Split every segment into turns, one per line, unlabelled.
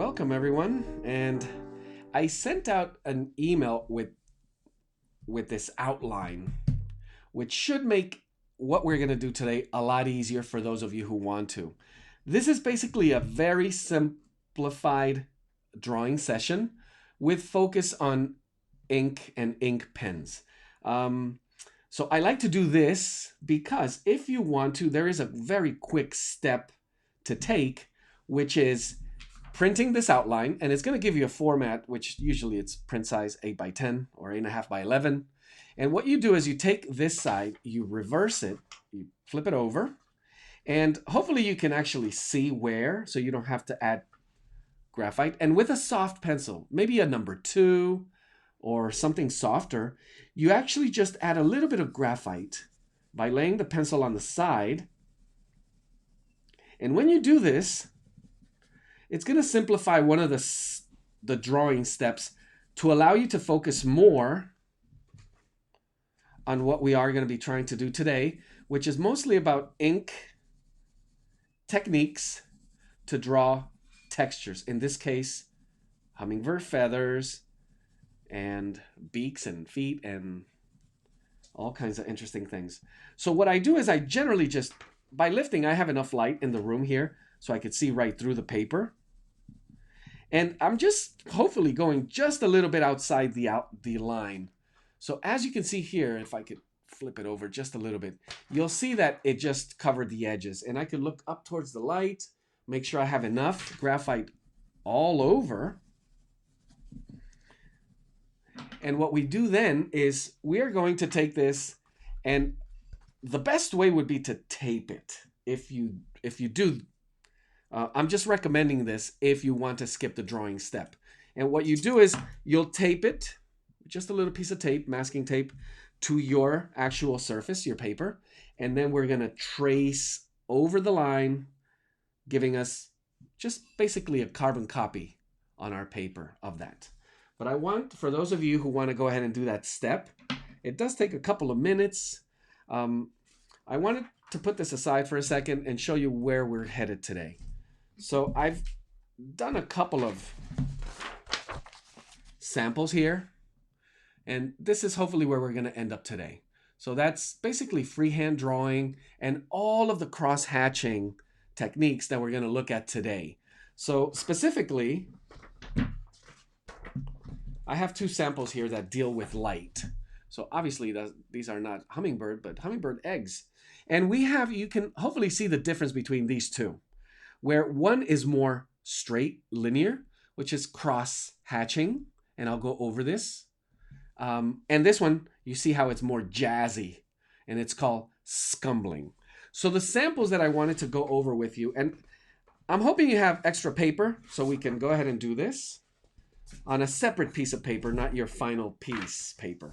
Welcome everyone, and I sent out an email with this outline, which should make what we're going to do today a lot easier for those of you who want to. This is basically a very simplified drawing session with focus on ink and ink pens. So I like to do this because if you want to, there is a very quick step to take, which is printing this outline, and it's going to give you a format, which usually it's print size 8x10 or 8.5x11. And what you do is you take this side, you reverse it, you flip it over, and hopefully you can actually see where, so you don't have to add graphite. And with a soft pencil, maybe a number 2 or something softer, you actually just add a little bit of graphite by laying the pencil on the side. And when you do this, it's going to simplify one of the drawing steps to allow you to focus more on what we are going to be trying to do today, which is mostly about ink techniques to draw textures. In this case, hummingbird feathers and beaks and feet and all kinds of interesting things. So what I do is I generally just, by lifting, I have enough light in the room here so I could see right through the paper. And I'm just hopefully going just a little bit outside the line. So as you can see here, if I could flip it over just a little bit, you'll see that it just covered the edges. And I could look up towards the light, make sure I have enough graphite all over. And what we do then is we are going to take this, and the best way would be to tape it. If you do, I'm just recommending this if you want to skip the drawing step. And what you do is you'll tape it, just a little piece of tape, masking tape, to your actual surface, your paper. And then we're going to trace over the line, giving us just basically a carbon copy on our paper of that. But I want, for those of you who want to go ahead and do that step, it does take a couple of minutes. I wanted to put this aside for a second and show you where we're headed today. So I've done a couple of samples here, and this is hopefully where we're going to end up today. So that's basically freehand drawing and all of the cross-hatching techniques that we're going to look at today. So specifically, I have 2 samples here that deal with light. So obviously these are not hummingbird, but hummingbird eggs. And you can hopefully see the difference between these two, where one is more straight, linear, which is cross-hatching, and I'll go over this. And this one, you see how it's more jazzy, and it's called Scumbling. So the samples that I wanted to go over with you, and I'm hoping you have extra paper so we can go ahead and do this on a separate piece of paper, not your final piece paper.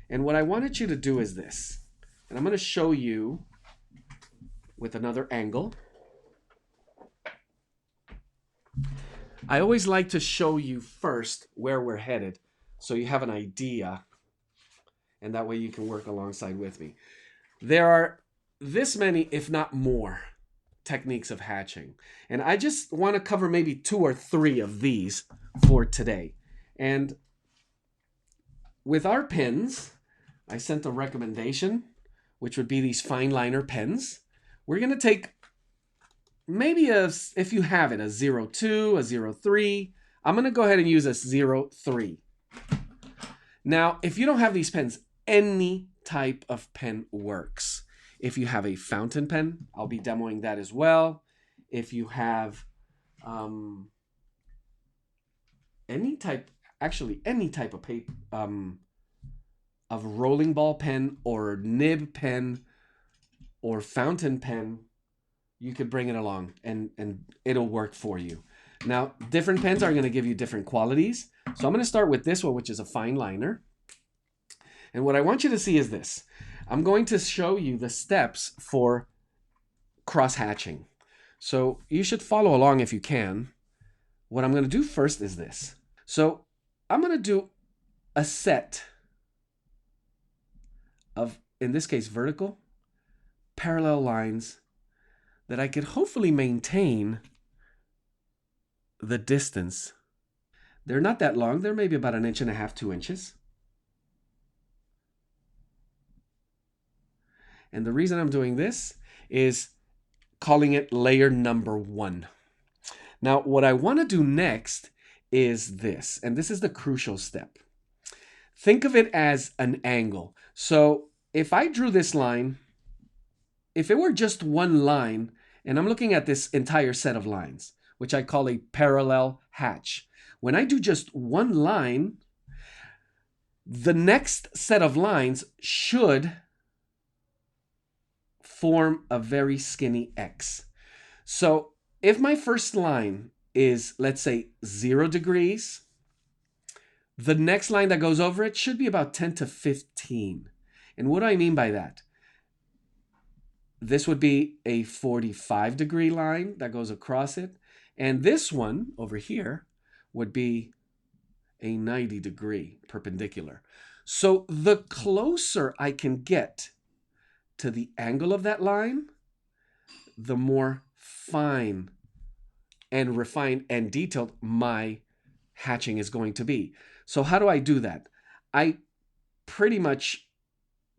And what I wanted you to do is this, and I'm going to show you with another angle. I always like to show you first where we're headed so you have an idea, and that way you can work alongside with me. There are this many, if not more, techniques of hatching, and I just want to cover maybe 2 or 3 of these for today. And with our pens, I sent a recommendation, which would be these fine liner pens. We're going to take maybe if you have it, a 02, a 03. I'm going to go ahead and use a 03. Now, if you don't have these pens, any type of pen works. If you have a fountain pen, I'll be demoing that as well. If you have any type of paper, of rolling ball pen or nib pen or fountain pen, you could bring it along and it'll work for you. Now, different pens are going to give you different qualities. So I'm going to start with this one, which is a fine liner. And what I want you to see is this. I'm going to show you the steps for cross-hatching. So you should follow along if you can. What I'm going to do first is this. So I'm going to do a set of, in this case, vertical, parallel lines that I could hopefully maintain the distance. They're not that long. They're maybe about 1.5 inches, 2 inches. And the reason I'm doing this is calling it layer number 1. Now, what I want to do next is this, and this is the crucial step. Think of it as an angle. So if I drew this line, if it were just one line, and I'm looking at this entire set of lines, which I call a parallel hatch. When I do just one line, the next set of lines should form a very skinny X. So if my first line is, let's say, 0 degrees, the next line that goes over it should be about 10 to 15. And what do I mean by that? This would be a 45-degree line that goes across it. And this one over here would be a 90-degree perpendicular. So the closer I can get to the angle of that line, the more fine and refined and detailed my hatching is going to be. So how do I do that? I pretty much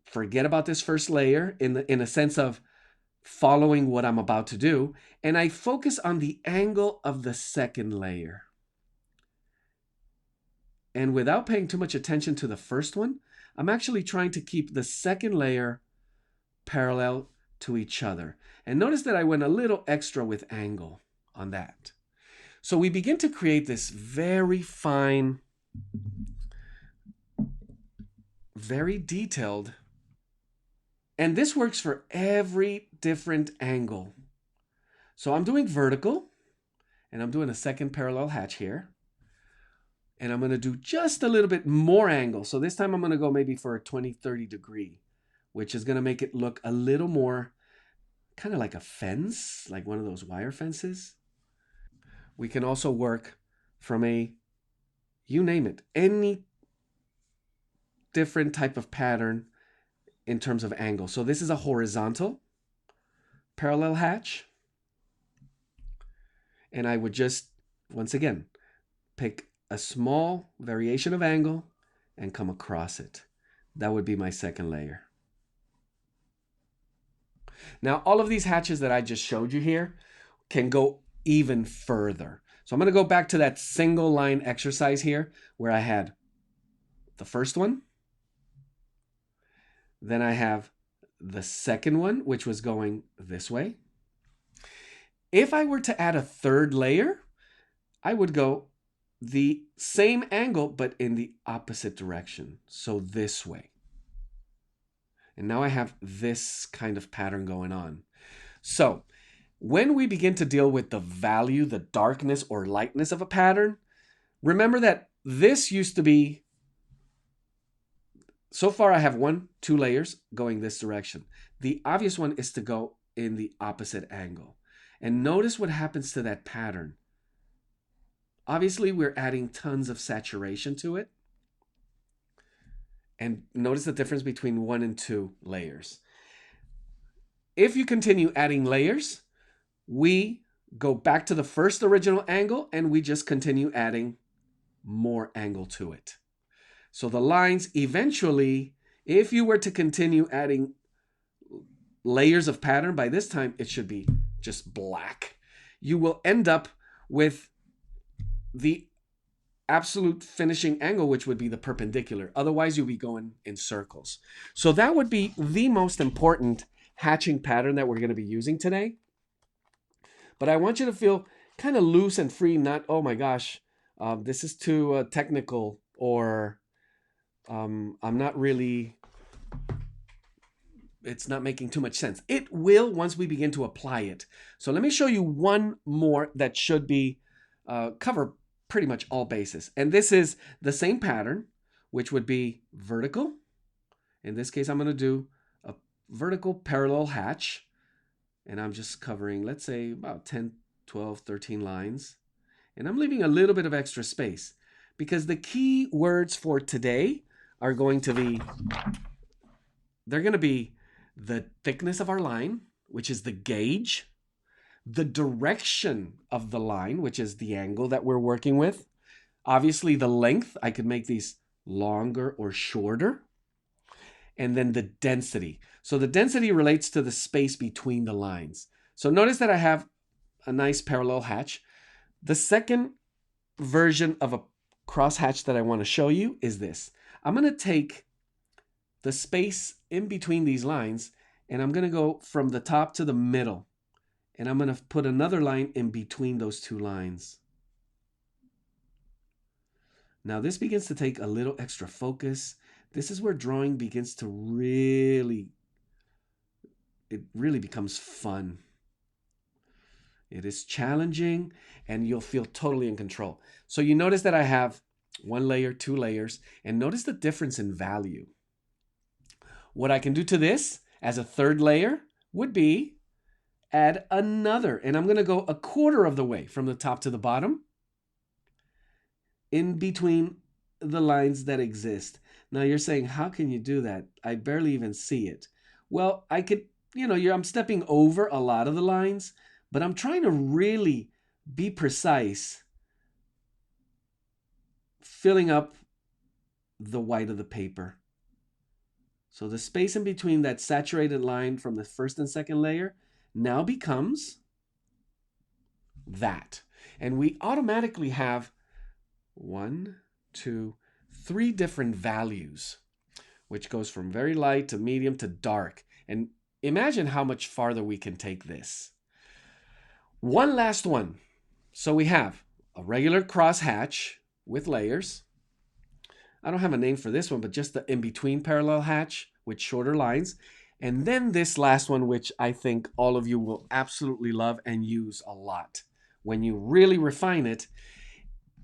forget about this first layer in a sense of following what I'm about to do, and I focus on the angle of the second layer. And without paying too much attention to the first one, I'm actually trying to keep the second layer parallel to each other. And notice that I went a little extra with angle on that. So we begin to create this very fine, very detailed, and this works for every different angle. So I'm doing vertical, and I'm doing a second parallel hatch here. And I'm going to do just a little bit more angle. So this time I'm going to go maybe for a 20, 30 degree, which is going to make it look a little more kind of like a fence, like one of those wire fences. We can also work from a, you name it, any different type of pattern in terms of angle. So this is a horizontal parallel hatch. And I would just, once again, pick a small variation of angle and come across it. That would be my second layer. Now, all of these hatches that I just showed you here can go even further. So I'm going to go back to that single line exercise here where I had the first one. Then I have the second one, which was going this way. If I were to add a third layer, I would go the same angle, but in the opposite direction. So this way. And now I have this kind of pattern going on. So when we begin to deal with the value, the darkness or lightness of a pattern, remember that this used to be, so far I have 1, 2 layers going this direction. The obvious one is to go in the opposite angle. And notice what happens to that pattern. Obviously, we're adding tons of saturation to it. And notice the difference between 1 and 2 layers. If you continue adding layers, we go back to the first original angle and we just continue adding more angle to it. So the lines eventually, if you were to continue adding layers of pattern, by this time it should be just black. You will end up with the absolute finishing angle, which would be the perpendicular. Otherwise, you'll be going in circles. So that would be the most important hatching pattern that we're going to be using today. But I want you to feel kind of loose and free, not, oh my gosh, this is too technical, or I'm not really, it's not making too much sense. It will once we begin to apply it. So let me show you one more that should be cover pretty much all bases. And this is the same pattern, which would be vertical. In this case, I'm going to do a vertical parallel hatch. And I'm just covering, let's say, about 10, 12, 13 lines. And I'm leaving a little bit of extra space because the key words for today are going to be, they're going to be the thickness of our line, which is the gauge, the direction of the line, which is the angle that we're working with. Obviously, the length, I could make these longer or shorter. And then the density. So the density relates to the space between the lines. So notice that I have a nice parallel hatch. The second version of a crosshatch that I want to show you is this. I'm going to take the space in between these lines and I'm going to go from the top to the middle. And I'm going to put another line in between those two lines. Now this begins to take a little extra focus. This is where drawing begins to really becomes fun. It is challenging and you'll feel totally in control. So you notice that I have 1 layer, 2 layers, and notice the difference in value. What I can do to this as a third layer would be add another, and I'm going to go 1/4 of the way from the top to the bottom in between the lines that exist. Now you're saying, how can you do that? I barely even see it. Well, I could, I'm stepping over a lot of the lines, but I'm trying to really be precise, filling up the white of the paper. So the space in between that saturated line from the first and second layer now becomes that. And we automatically have 1, 2, 3 different values, which goes from very light to medium to dark. And imagine how much farther we can take this. One last one. So we have a regular crosshatch with layers. I don't have a name for this one, but just the in-between parallel hatch with shorter lines. And then this last one, which I think all of you will absolutely love and use a lot. When you really refine it,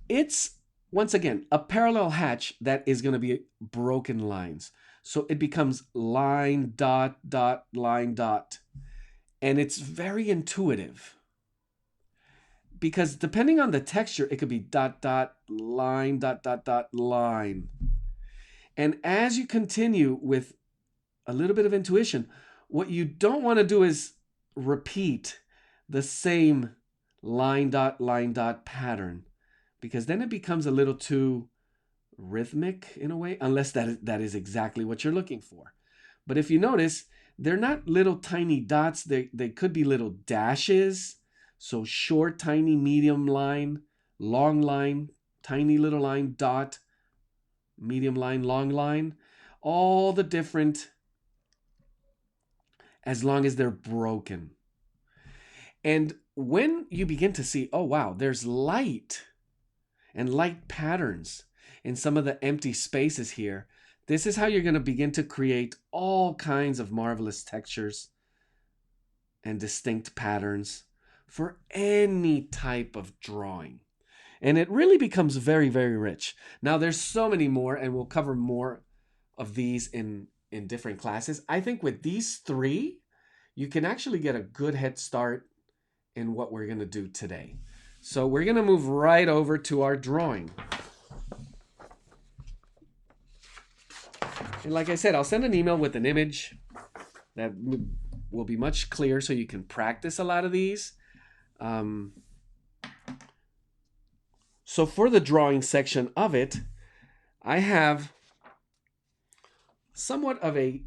it's, once again, a parallel hatch that is going to be broken lines. So it becomes line, dot, dot, line, dot. And it's very intuitive. Because depending on the texture, it could be dot, dot, line, dot, dot, dot, line. And as you continue with a little bit of intuition, what you don't want to do is repeat the same line, dot pattern. Because then it becomes a little too rhythmic in a way, unless that is exactly what you're looking for. But if you notice, they're not little tiny dots. They could be little dashes. So short, tiny, medium line, long line, tiny little line, dot, medium line, long line. All the different, as long as they're broken. And when you begin to see, oh wow, there's light and light patterns in some of the empty spaces here, this is how you're going to begin to create all kinds of marvelous textures and distinct patterns for any type of drawing. And it really becomes very, very rich. Now there's so many more, and we'll cover more of these in different classes. I think with these 3, you can actually get a good head start in what we're going to do today. So we're going to move right over to our drawing. And like I said, I'll send an email with an image that will be much clearer so you can practice a lot of these. So for the drawing section of it, I have somewhat of a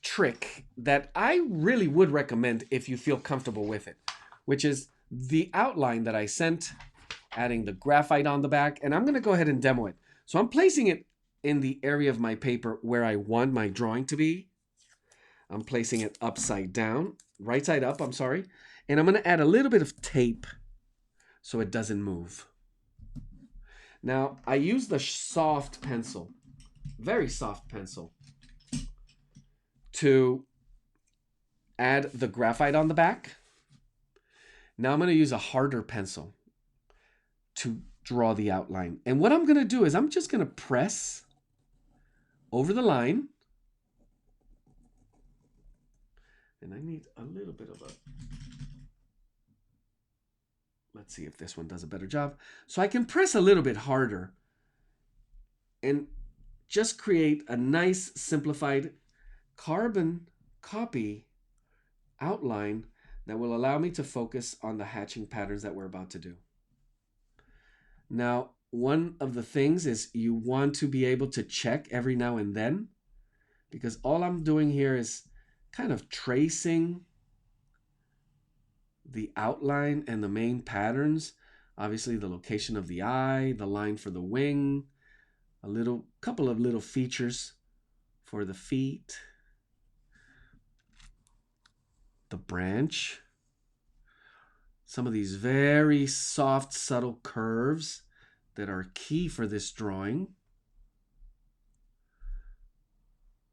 trick that I really would recommend if you feel comfortable with it, which is the outline that I sent, adding the graphite on the back, and I'm going to go ahead and demo it. So I'm placing it in the area of my paper where I want my drawing to be. I'm placing it upside down, right side up, I'm sorry. And I'm going to add a little bit of tape so it doesn't move. Now, I use the soft pencil, very soft pencil, to add the graphite on the back. Now I'm going to use a harder pencil to draw the outline. And what I'm going to do is I'm just going to press over the line. And I need a little bit of a... Let's see if this one does a better job. So I can press a little bit harder and just create a nice simplified carbon copy outline that will allow me to focus on the hatching patterns that we're about to do. Now, one of the things is you want to be able to check every now and then, because all I'm doing here is kind of tracing the outline and the main patterns. Obviously, the location of the eye, the line for the wing, couple of little features for the feet, the branch, some of these very soft, subtle curves that are key for this drawing.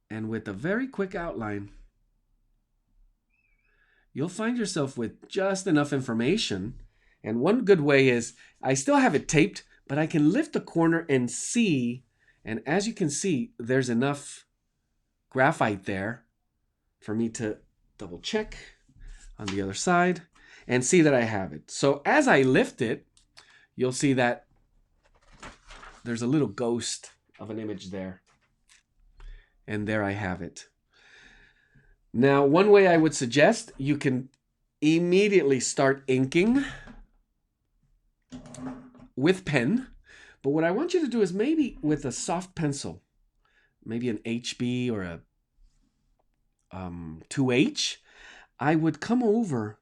And with a very quick outline, you'll find yourself with just enough information. And one good way is, I still have it taped, but I can lift the corner and see, and as you can see, there's enough graphite there for me to double check on the other side and see that I have it. So as I lift it, you'll see that there's a little ghost of an image there. And there I have it. Now, one way I would suggest, you can immediately start inking with pen. But what I want you to do is maybe with a soft pencil, maybe an HB or a 2H, I would come over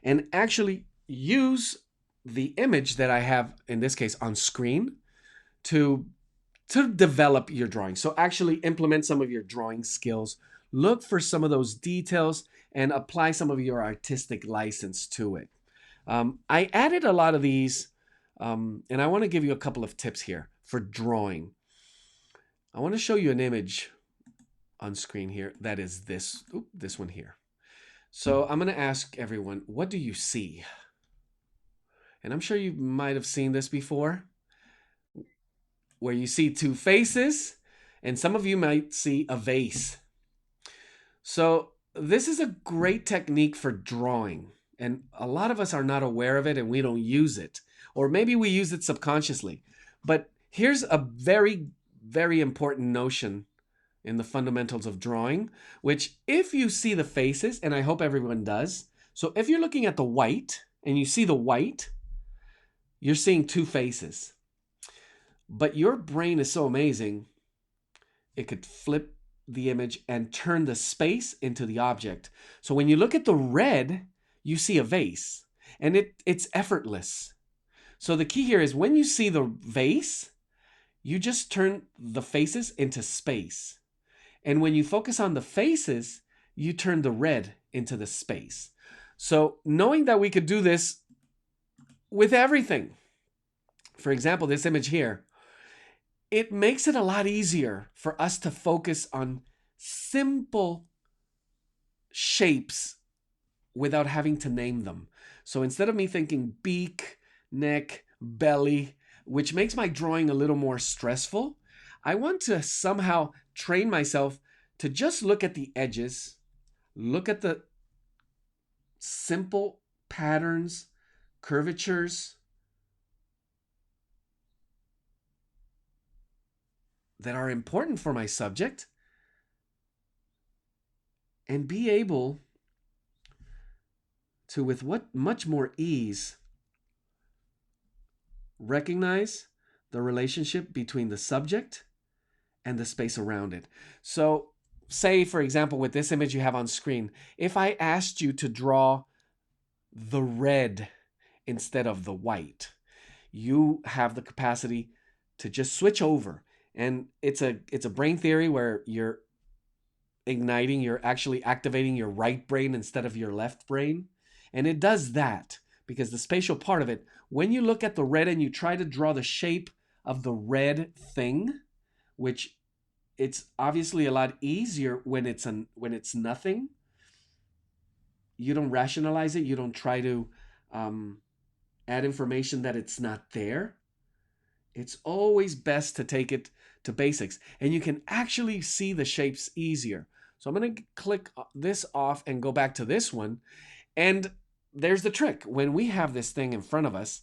and actually use the image that I have, in this case, on screen to develop your drawing. So actually implement some of your drawing skills, look for some of those details, and apply some of your artistic license to it. I added a lot of these, and I want to give you a couple of tips here for drawing. I want to show you an image on screen here that is this one here. So I'm going to ask everyone, what do you see? And I'm sure you might have seen this before, where you see two faces, and some of you might see a vase. So this is a great technique for drawing, and a lot of us are not aware of it and we don't use it, or maybe we use it subconsciously. But here's a very, very important notion in the fundamentals of drawing, which if you see the faces, and I hope everyone does, so if you're looking at the white and you see the white, you're seeing two faces. But your brain is so amazing, it could flip the image and turn the space into the object. So when you look at the red, you see a vase, and it's effortless. So the key here is when you see the vase, you just turn the faces into space. And when you focus on the faces, you turn the red into the space. So knowing that we could do this with everything, for example, this image here, it makes it a lot easier for us to focus on simple shapes without having to name them. So instead of me thinking beak, neck, belly, which makes my drawing a little more stressful, I want to somehow train myself to just look at the edges, look at the simple patterns, curvatures that are important for my subject, and be able to, with much more ease, recognize the relationship between the subject and the space around it. So say, for example, with this image you have on screen, if I asked you to draw the red instead of the white, you have the capacity to just switch over. And it's a brain theory where you're actually activating your right brain instead of your left brain. And it does that because the spatial part of it, when you look at the red and you try to draw the shape of the red thing, which it's obviously a lot easier when it's nothing. You don't rationalize it. You don't try to add information that it's not there. It's always best to take it to basics, and you can actually see the shapes easier. So I'm going to click this off and go back to this one. And there's the trick. When we have this thing in front of us,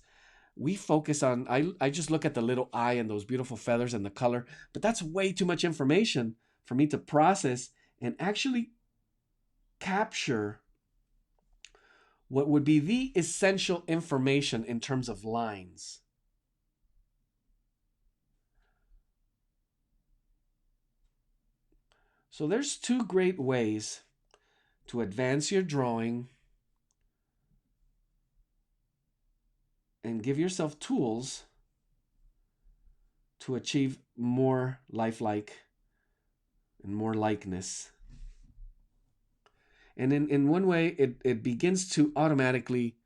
we focus on, I just look at the little eye and those beautiful feathers and the color, but that's way too much information for me to process and actually capture what would be the essential information in terms of lines. So there's two great ways to advance your drawing and give yourself tools to achieve more lifelike and more likeness. And in one way, it begins to automatically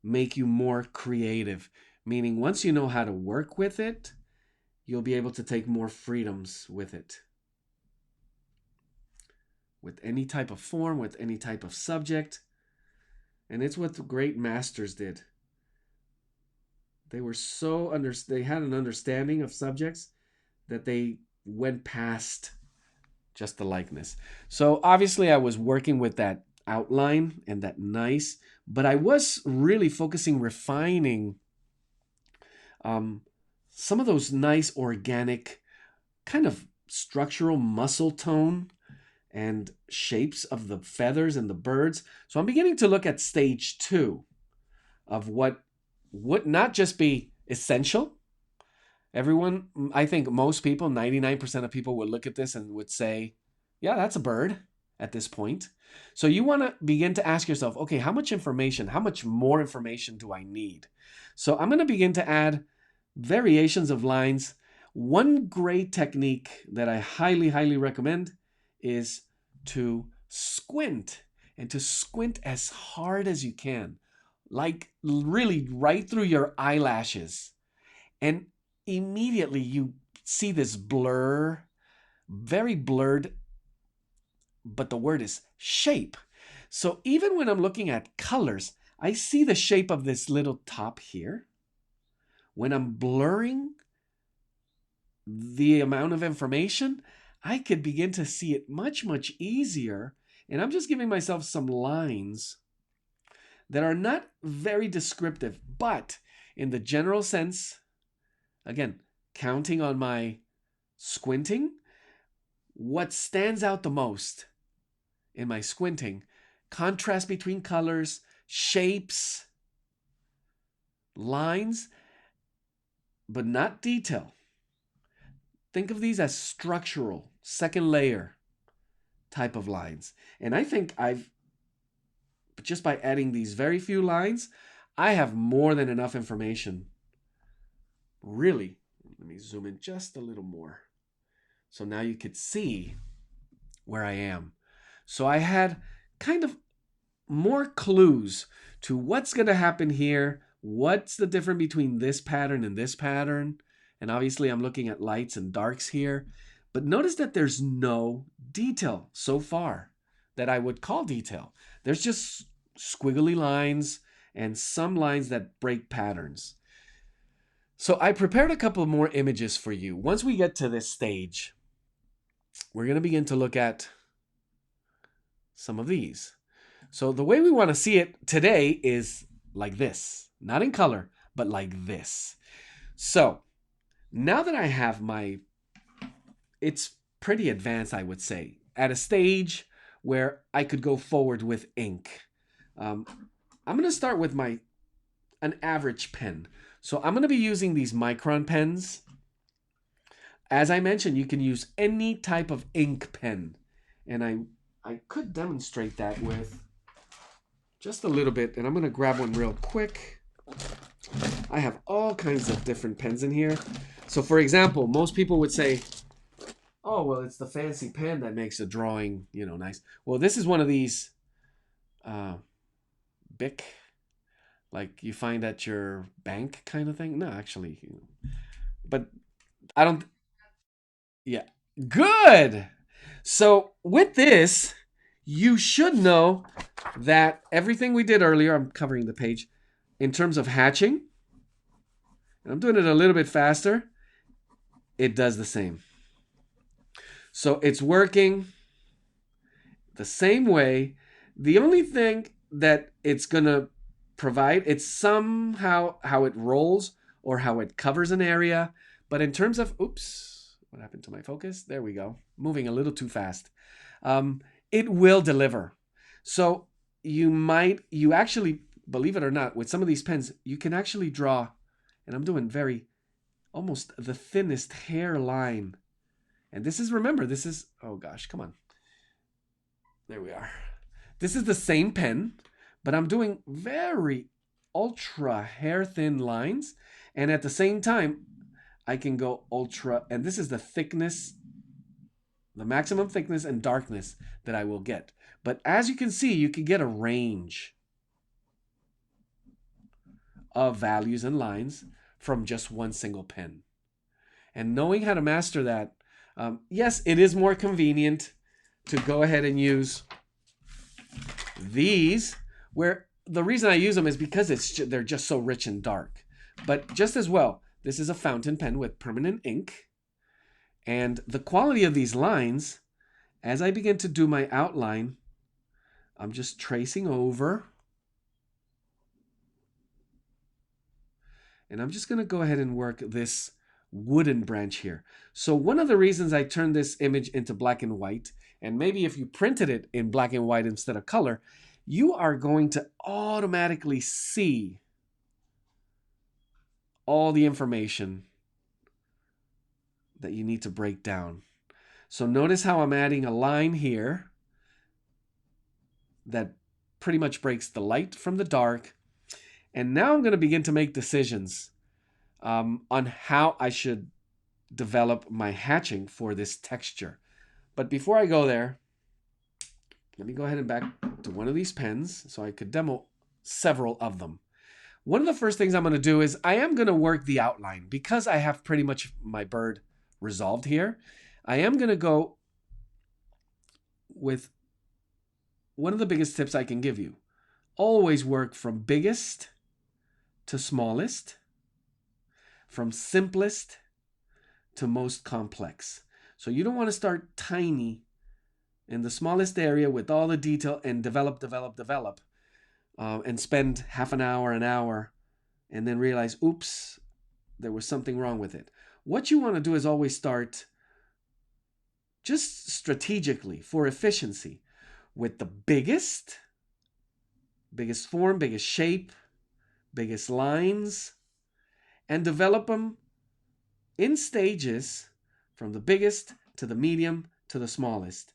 make you more creative, meaning once you know how to work with it, you'll be able to take more freedoms with it. With any type of form, with any type of subject. And it's what the great masters did. They were they had an understanding of subjects that they went past just the likeness. So obviously I was working with that outline and that nice, but I was really focusing, refining some of those nice organic kind of structural muscle tone and shapes of the feathers and the birds. So I'm beginning to look at stage 2 of what would not just be essential. Everyone, I think most people, 99% of people would look at this and would say, yeah, that's a bird at this point. So you want to begin to ask yourself, okay, how much information, how much more information do I need? So I'm going to begin to add variations of lines. One great technique that I highly, highly recommend is to squint, and to squint as hard as you can, like really right through your eyelashes. And immediately you see this blur, very blurred, but the word is shape. So even when I'm looking at colors, I see the shape of this little top here. When I'm blurring the amount of information, I could begin to see it much, much easier. And I'm just giving myself some lines that are not very descriptive, but in the general sense, again, counting on my squinting, what stands out the most in my squinting, contrast between colors, shapes, lines, but not detail. Think of these as structural, second layer type of lines. And I think just by adding these very few lines, I have more than enough information. Really, let me zoom in just a little more. So now you could see where I am. So I had kind of more clues to what's going to happen here. What's the difference between this pattern and this pattern? And obviously I'm looking at lights and darks here. But notice that there's no detail so far that I would call detail. There's just squiggly lines and some lines that break patterns. So I prepared a couple more images for you. Once we get to this stage, we're going to begin to look at some of these. So the way we want to see it today is like this, not in color, but like this. So now that I have it's pretty advanced, I would say, at a stage where I could go forward with ink. I'm going to start with an average pen. So I'm going to be using these Micron pens. As I mentioned, you can use any type of ink pen. And I could demonstrate that with just a little bit. And I'm going to grab one real quick. I have all kinds of different pens in here. So for example, most people would say, oh, well, it's the fancy pen that makes a drawing, nice. Well, this is one of these Bic, like you find at your bank kind of thing. No, actually, but I don't. Yeah, good. So with this, you should know that everything we did earlier, I'm covering the page, in terms of hatching, and I'm doing it a little bit faster, it does the same. So it's working the same way. The only thing that it's going to provide, it's somehow how it rolls or how it covers an area. But in terms of, oops, what happened to my focus? There we go. Moving a little too fast. It will deliver. So you actually believe it or not, with some of these pens, you can actually draw, and I'm doing almost the thinnest hairline. And this is, remember, this is, oh gosh, come on. There we are. This is the same pen, but I'm doing very ultra hair thin lines. And at the same time, I can go ultra, and this is the thickness, the maximum thickness and darkness that I will get. But as you can see, you can get a range of values and lines from just one single pen. And knowing how to master that, yes, it is more convenient to go ahead and use these, where the reason I use them is because they're just so rich and dark. But just as well, this is a fountain pen with permanent ink. And the quality of these lines, as I begin to do my outline, I'm just tracing over. And I'm just going to go ahead and work this wooden branch here. So one of the reasons I turned this image into black and white, and maybe if you printed it in black and white instead of color, you are going to automatically see all the information that you need to break down. So notice how I'm adding a line here that pretty much breaks the light from the dark. And now I'm going to begin to make decisions on how I should develop my hatching for this texture. But before I go there, let me go ahead and back to one of these pens so I could demo several of them. One of the first things I'm going to do is I am going to work the outline because I have pretty much my bird resolved here. I am going to go with one of the biggest tips I can give you. Always work from biggest to smallest, from simplest to most complex. So you don't want to start tiny in the smallest area with all the detail and develop, and spend half an hour, and then realize, oops, there was something wrong with it. What you want to do is always start just strategically for efficiency with the biggest form, biggest shape, biggest lines, and develop them in stages from the biggest to the medium to the smallest.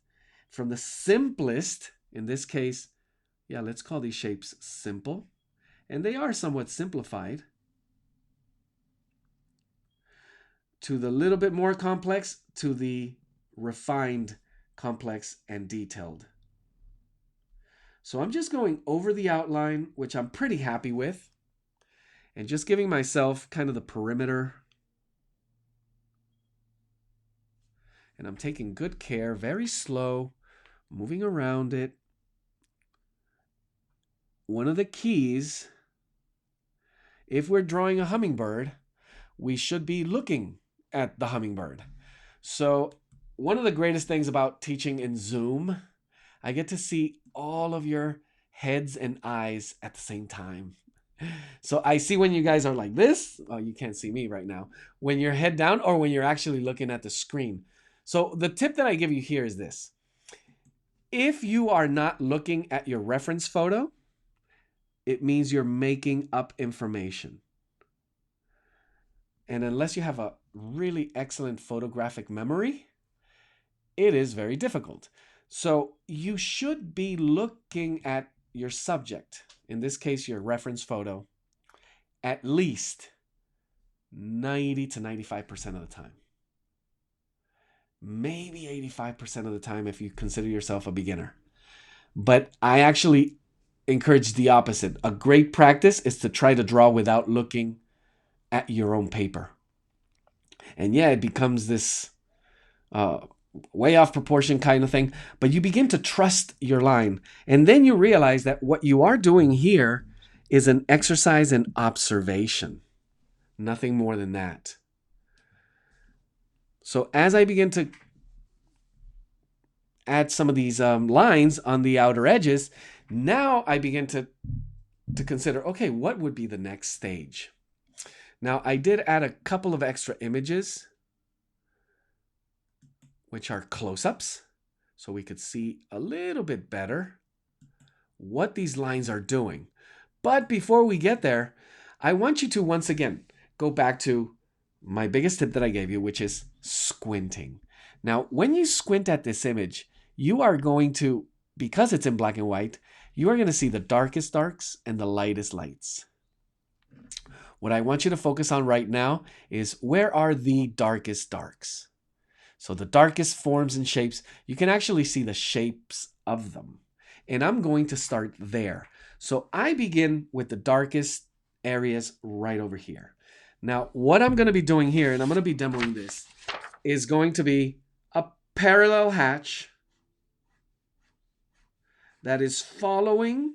From the simplest, in this case, yeah, let's call these shapes simple, and they are somewhat simplified, to the little bit more complex, to the refined, complex, and detailed. So I'm just going over the outline, which I'm pretty happy with, and just giving myself kind of the perimeter. And I'm taking good care, very slow, moving around it. One of the keys, if we're drawing a hummingbird, we should be looking at the hummingbird. So one of the greatest things about teaching in Zoom, I get to see all of your heads and eyes at the same time. So I see when you guys are like this. Oh, you can't see me right now. When you're head down or when you're actually looking at the screen. So the tip that I give you here is this. If you are not looking at your reference photo, it means you're making up information. And unless you have a really excellent photographic memory, it is very difficult. So you should be looking at your subject, in this case, your reference photo, at least 90 to 95% of the time. Maybe 85% of the time if you consider yourself a beginner. But I actually encourage the opposite. A great practice is to try to draw without looking at your own paper. And yeah, it becomes this way off proportion kind of thing, but you begin to trust your line. And then you realize that what you are doing here is an exercise in observation. Nothing more than that. So as I begin to add some of these lines on the outer edges, now I begin to consider, okay, what would be the next stage? Now, I did add a couple of extra images, which are close-ups, so we could see a little bit better what these lines are doing. But before we get there, I want you to once again go back to my biggest tip that I gave you, which is squinting. Now, when you squint at this image, you are going to, because it's in black and white, you are going to see the darkest darks and the lightest lights. What I want you to focus on right now is where are the darkest darks? So the darkest forms and shapes, you can actually see the shapes of them. And I'm going to start there. So I begin with the darkest areas right over here. Now, what I'm going to be doing here, and I'm going to be demoing this, is going to be a parallel hatch that is following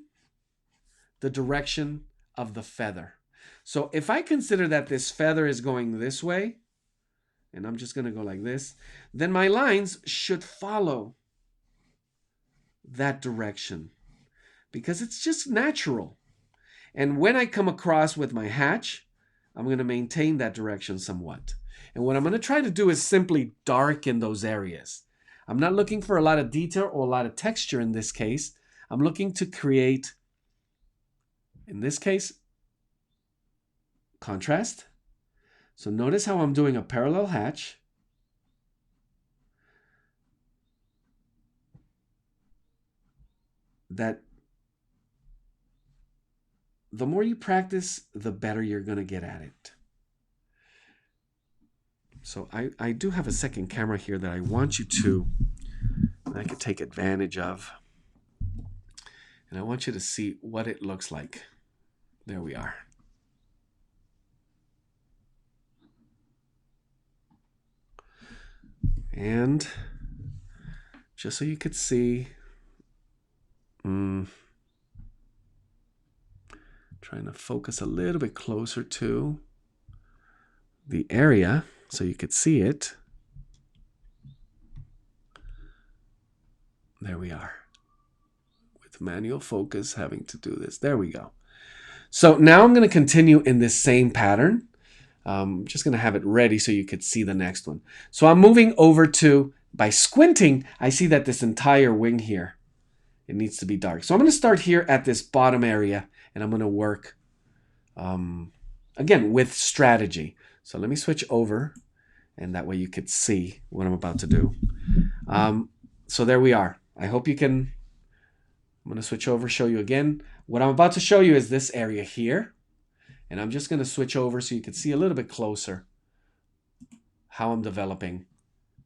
the direction of the feather. So if I consider that this feather is going this way, and I'm just going to go like this, then my lines should follow that direction because it's just natural. And when I come across with my hatch, I'm going to maintain that direction somewhat. And what I'm going to try to do is simply darken those areas. I'm not looking for a lot of detail or a lot of texture in this case. I'm looking to create, in this case, contrast. So notice how I'm doing a parallel hatch. That the more you practice, the better you're going to get at it. So I do have a second camera here that I want you to, I could take advantage of. And I want you to see what it looks like. There we are. And just so you could see, trying to focus a little bit closer to the area so you could see it. There we are. With manual focus having to do this. There we go. So now I'm going to continue in this same pattern. I'm just going to have it ready so you could see the next one. So I'm moving over to, by squinting, I see that this entire wing here, it needs to be dark. So I'm going to start here at this bottom area, and I'm going to work, again, with strategy. So let me switch over, and that way you could see what I'm about to do. So there we are. I hope you can, I'm going to switch over, show you again. What I'm about to show you is this area here. And I'm just going to switch over so you can see a little bit closer how I'm developing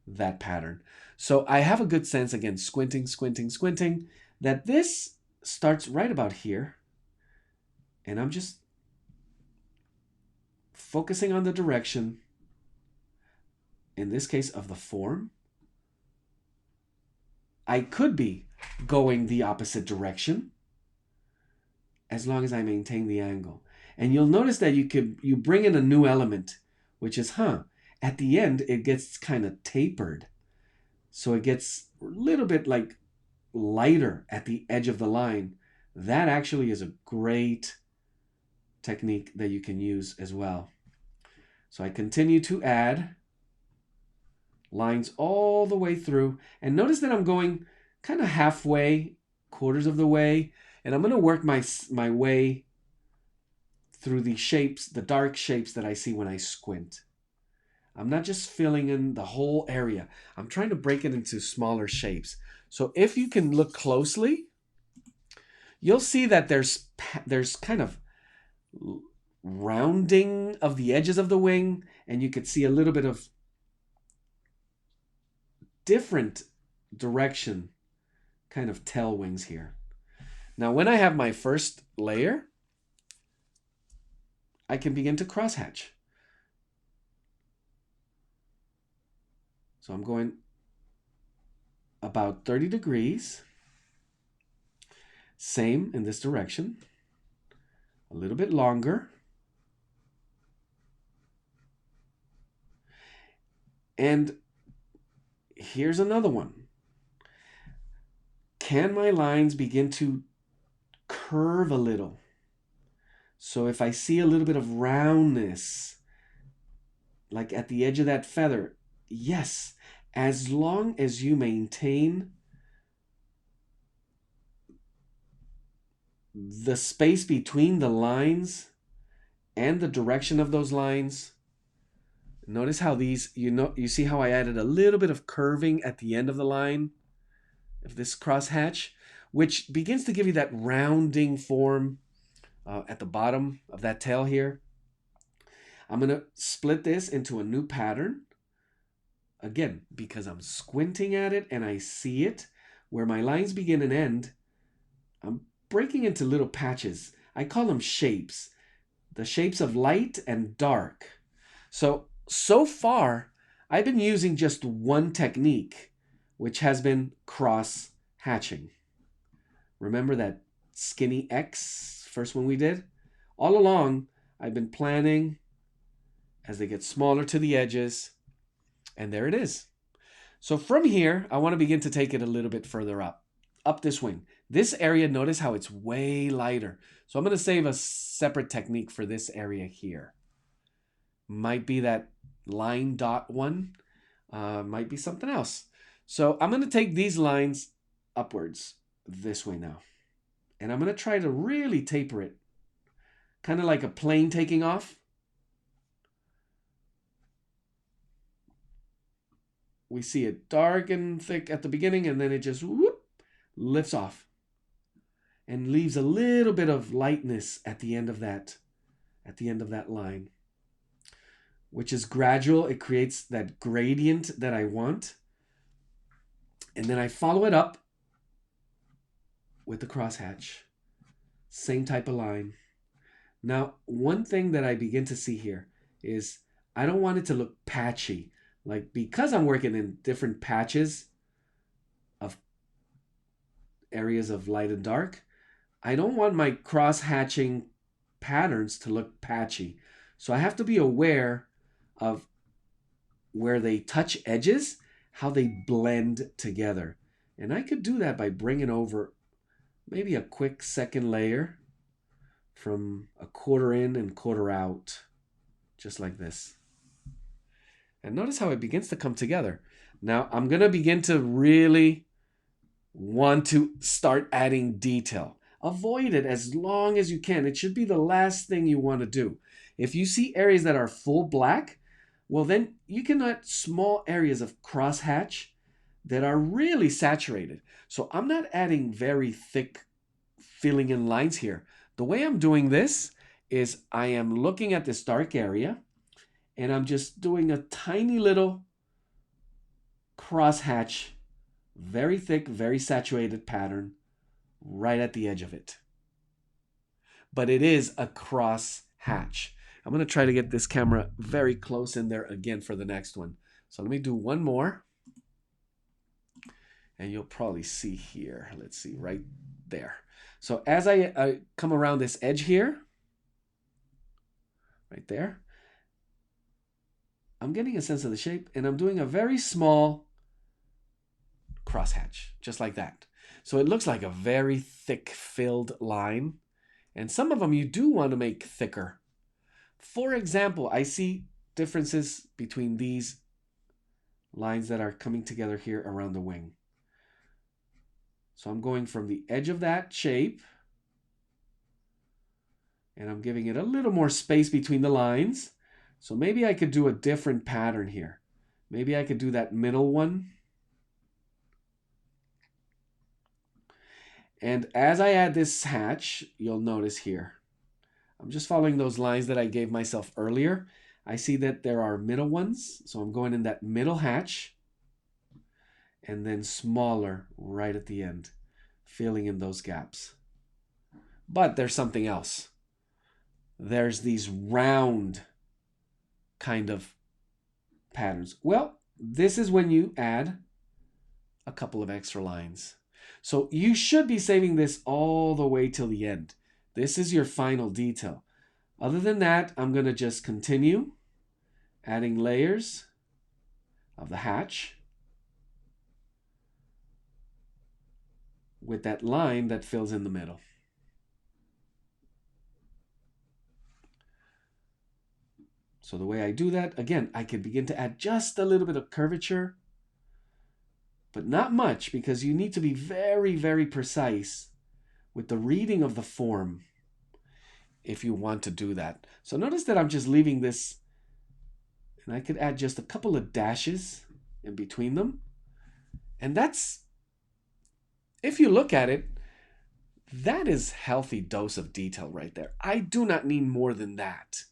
that pattern. So I have a good sense, again, squinting, squinting, squinting, that this starts right about here. And I'm just focusing on the direction, in this case, of the form. I could be going the opposite direction as long as I maintain the angle. And you'll notice that you bring in a new element, which is, at the end, it gets kind of tapered. So it gets a little bit like lighter at the edge of the line. That actually is a great technique that you can use as well. So I continue to add lines all the way through. And notice that I'm going kind of halfway, quarters of the way. And I'm going to work my way through the shapes, the dark shapes that I see when I squint. I'm not just filling in the whole area. I'm trying to break it into smaller shapes. So if you can look closely, you'll see that there's kind of rounding of the edges of the wing, and you could see a little bit of different direction kind of tail wings here. Now, when I have my first layer, I can begin to crosshatch. So I'm going about 30 degrees. Same in this direction. A little bit longer. And here's another one. Can my lines begin to curve a little? So if I see a little bit of roundness, like at the edge of that feather, yes, as long as you maintain the space between the lines and the direction of those lines. Notice how these, you see how I added a little bit of curving at the end of the line of this crosshatch, which begins to give you that rounding form at the bottom of that tail here. I'm going to split this into a new pattern. Again, because I'm squinting at it and I see it, where my lines begin and end, I'm breaking into little patches. I call them shapes. The shapes of light and dark. So far, I've been using just one technique, which has been cross hatching. Remember that skinny X, first one we did? All along, I've been planning as they get smaller to the edges, and there it is. So from here, I want to begin to take it a little bit further up this wing. This area, notice how it's way lighter. So I'm going to save a separate technique for this area here. Might be that line dot one, might be something else. So I'm going to take these lines upwards this way now. And I'm going to try to really taper it. Kind of like a plane taking off. We see it dark and thick at the beginning, and then it just whoop, lifts off and leaves a little bit of lightness at the end of that line, which is gradual. It creates that gradient that I want. And then I follow it up with the crosshatch. Same type of line. Now, one thing that I begin to see here is I don't want it to look patchy. Like, because I'm working in different patches of areas of light and dark, I don't want my cross-hatching patterns to look patchy. So I have to be aware of where they touch edges, how they blend together. And I could do that by bringing over maybe a quick second layer from a quarter in and quarter out, just like this. And notice how it begins to come together. Now I'm going to begin to really want to start adding detail. Avoid it as long as you can. It should be the last thing you want to do. If you see areas that are full black, well then you can add small areas of crosshatch that are really saturated. So I'm not adding very thick filling in lines here. The way I'm doing this is I am looking at this dark area, and I'm just doing a tiny little crosshatch, very thick, very saturated pattern right at the edge of it. But it is a crosshatch. I'm going to try to get this camera very close in there again for the next one. So let me do one more. And you'll probably see here. Let's see, right there. So as I come around this edge here, right there, I'm getting a sense of the shape, and I'm doing a very small crosshatch, just like that. So it looks like a very thick filled line, and some of them you do want to make thicker. For example, I see differences between these lines that are coming together here around the wing. So I'm going from the edge of that shape, and I'm giving it a little more space between the lines. So maybe I could do a different pattern here. Maybe I could do that middle one. And as I add this hatch, you'll notice here, I'm just following those lines that I gave myself earlier. I see that there are middle ones. So I'm going in that middle hatch, and then smaller right at the end, filling in those gaps. But there's something else. There's these round kind of patterns. Well, this is when you add a couple of extra lines. So you should be saving this all the way till the end. This is your final detail. Other than that, I'm going to just continue adding layers of the hatch with that line that fills in the middle. So the way I do that, again, I can begin to add just a little bit of curvature, but not much, because you need to be very, very precise with the reading of the form if you want to do that. So notice that I'm just leaving this, and I could add just a couple of dashes in between them. And that's, if you look at it, that is healthy dose of detail right there. I do not need more than that.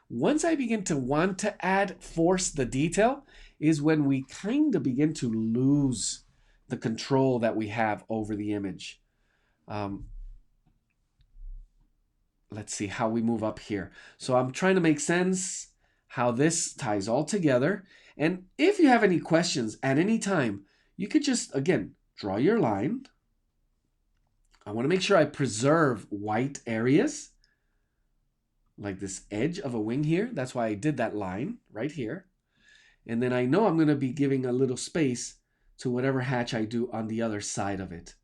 Once I begin to want to force the detail is when we kind of begin to lose the control that we have over the image. Let's see how we move up here. So I'm trying to make sense how this ties all together. And if you have any questions at any time, you could just, again, draw your line. I want to make sure I preserve white areas, like this edge of a wing here. That's why I did that line right here. And then I know I'm going to be giving a little space to whatever hatch I do on the other side of it.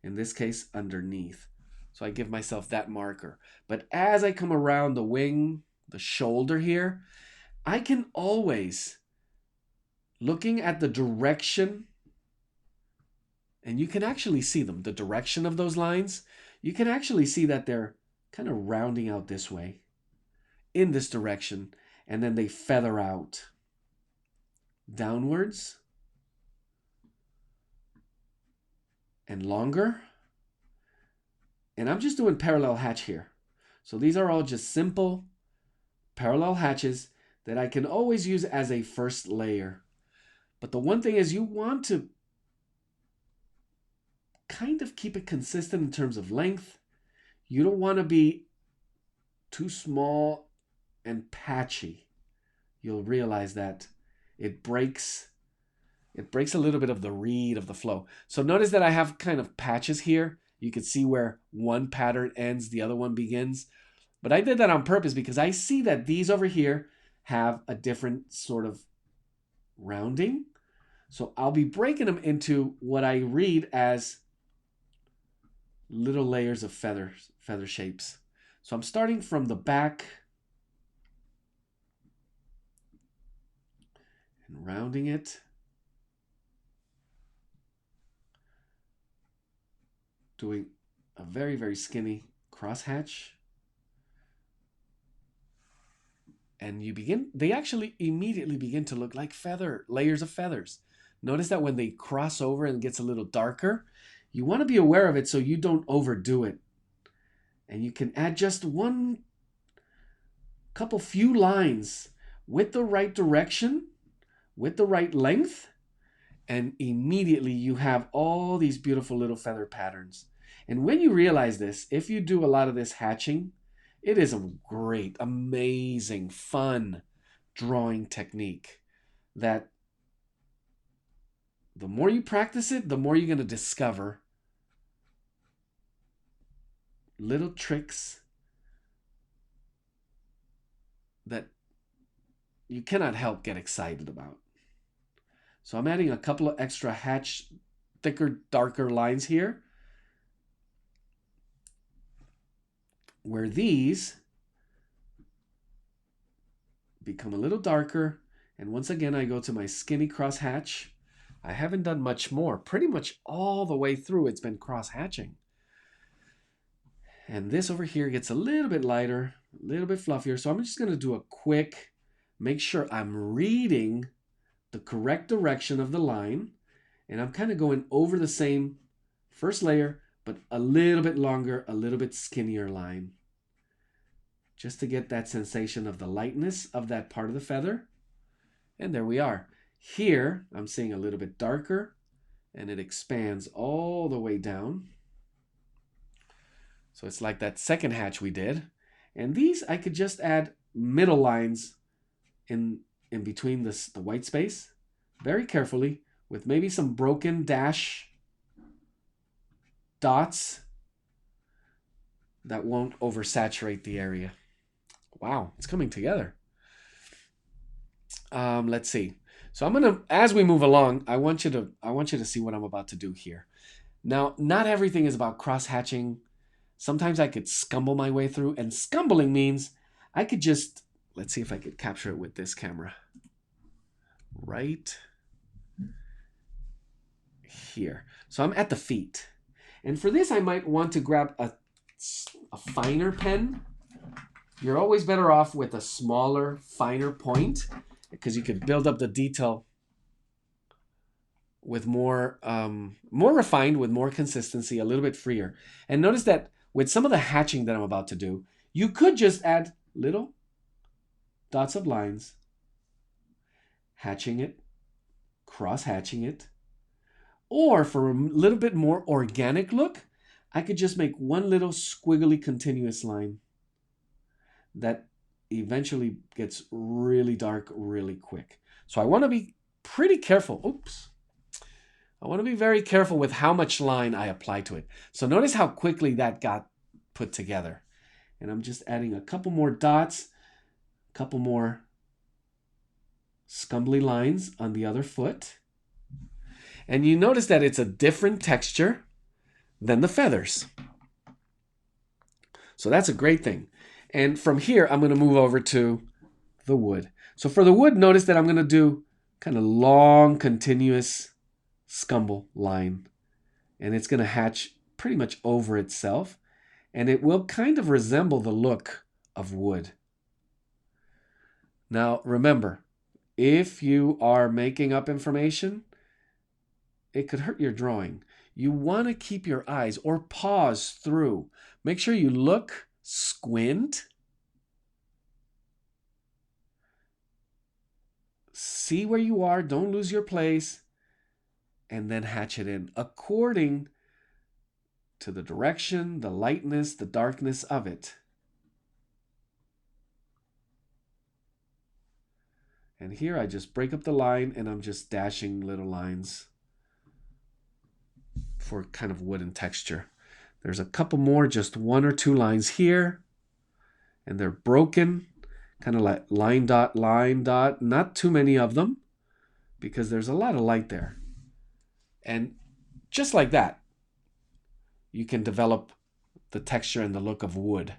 In this case, underneath. So I give myself that marker. But as I come around the wing, the shoulder here, I can always, looking at the direction, and you can actually see them, the direction of those lines, you can actually see that they're kind of rounding out this way, in this direction, and then they feather out downwards and longer. And I'm just doing parallel hatch here. So these are all just simple parallel hatches that I can always use as a first layer. But the one thing is you want to kind of keep it consistent in terms of length. You don't want to be too small and patchy. You'll realize that it breaks a little bit of the read of the flow. So notice that I have kind of patches here. You can see where one pattern ends, the other one begins. But I did that on purpose because I see that these over here have a different sort of rounding. So I'll be breaking them into what I read as little layers of feather shapes. So I'm starting from the back and rounding it. Doing a very, very skinny crosshatch. And they actually immediately begin to look like layers of feathers. Notice that when they cross over and it gets a little darker, you want to be aware of it so you don't overdo it. And you can add just few lines with the right direction, with the right length, and immediately you have all these beautiful little feather patterns. And when you realize this, if you do a lot of this hatching, it is a great, amazing, fun drawing technique that the more you practice it, the more you're going to discover little tricks that you cannot help get excited about. So I'm adding a couple of extra thicker, darker lines here, where these become a little darker. And once again, I go to my skinny cross hatch. I haven't done much more. Pretty much all the way through, it's been cross hatching. And this over here gets a little bit lighter, a little bit fluffier. So I'm just going to do a quick, make sure I'm reading the correct direction of the line. And I'm kind of going over the same first layer, but a little bit longer, a little bit skinnier line. Just to get that sensation of the lightness of that part of the feather. And there we are. Here, I'm seeing a little bit darker, and it expands all the way down. So it's like that second hatch we did. And these, I could just add middle lines in between the white space, very carefully, with maybe some broken dash dots that won't oversaturate the area. Wow, it's coming together. Let's see. So I'm gonna, as we move along, I want you to see what I'm about to do here. Now, not everything is about cross hatching. Sometimes I could scumble my way through, and scumbling means I could just, let's see if I could capture it with this camera. Right here. So I'm at the feet. And for this, I might want to grab a finer pen. You're always better off with a smaller, finer point because you could build up the detail with more refined, with more consistency, a little bit freer. And notice that with some of the hatching that I'm about to do, you could just add little dots of lines, hatching it, cross-hatching it. Or for a little bit more organic look, I could just make one little squiggly continuous line that eventually gets really dark really quick. So I want to be pretty careful. Oops. I want to be very careful with how much line I apply to it. So notice how quickly that got put together. And I'm just adding a couple more dots, a couple more scumbly lines on the other foot. And you notice that it's a different texture than the feathers. So that's a great thing. And from here, I'm going to move over to the wood. So for the wood, notice that I'm going to do kind of long, continuous scumble line. And it's going to hatch pretty much over itself. And it will kind of resemble the look of wood. Now, remember, if you are making up information, it could hurt your drawing. You want to keep your eyes or pause through. Make sure you look, squint, see where you are, don't lose your place, and then hatch it in according to the direction, the lightness, the darkness of it. And here I just break up the line and I'm just dashing little lines for kind of wooden texture. There's a couple more, just one or two lines here, and they're broken, kind of like line dot, not too many of them because there's a lot of light there. And just like that, you can develop the texture and the look of wood.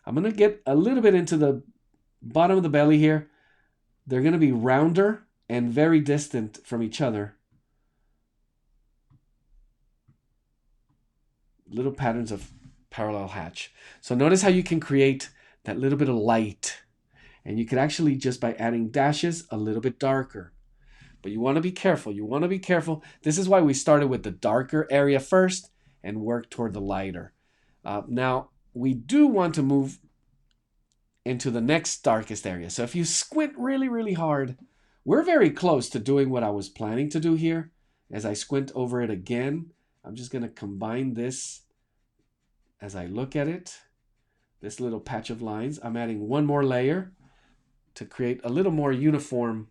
I'm going to get a little bit into the bottom of the belly here. They're going to be rounder and very distant from each other. Little patterns of parallel hatch. So notice how you can create that little bit of light. And you can actually, just by adding dashes, a little bit darker. But you want to be careful. You want to be careful. This is why we started with the darker area first and work toward the lighter. Now, we do want to move into the next darkest area. So if you squint really, really hard, we're very close to doing what I was planning to do here. As I squint over it again, I'm just going to combine this as I look at it. This little patch of lines. I'm adding one more layer to create a little more uniform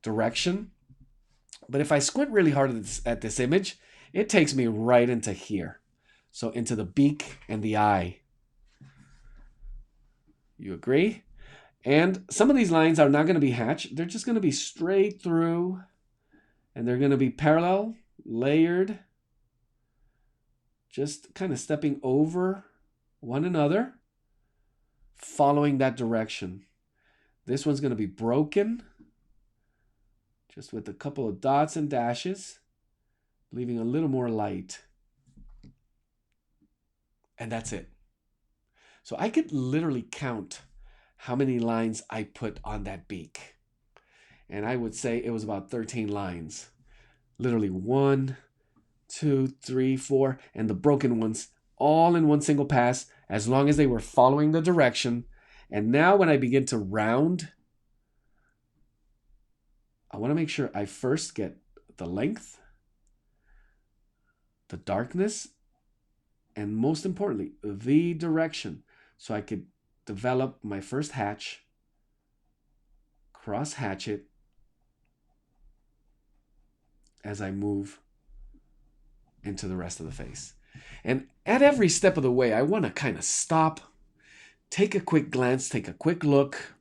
direction. But if I squint really hard at this image, it takes me right into here. So into the beak and the eye. You agree? And some of these lines are not going to be hatched. They're just going to be straight through. And they're going to be parallel, layered. Just kind of stepping over one another, following that direction. This one's going to be broken, just with a couple of dots and dashes, leaving a little more light. And that's it. So I could literally count how many lines I put on that beak. And I would say it was about 13 lines. Literally 1, 2, 3, 4, and the broken ones all in one single pass, as long as they were following the direction. And now when I begin to round, I want to make sure I first get the length, the darkness, and most importantly, the direction. So I could develop my first hatch, cross hatch it as I move into the rest of the face. And at every step of the way, I want to kind of stop, take a quick glance, take a quick look,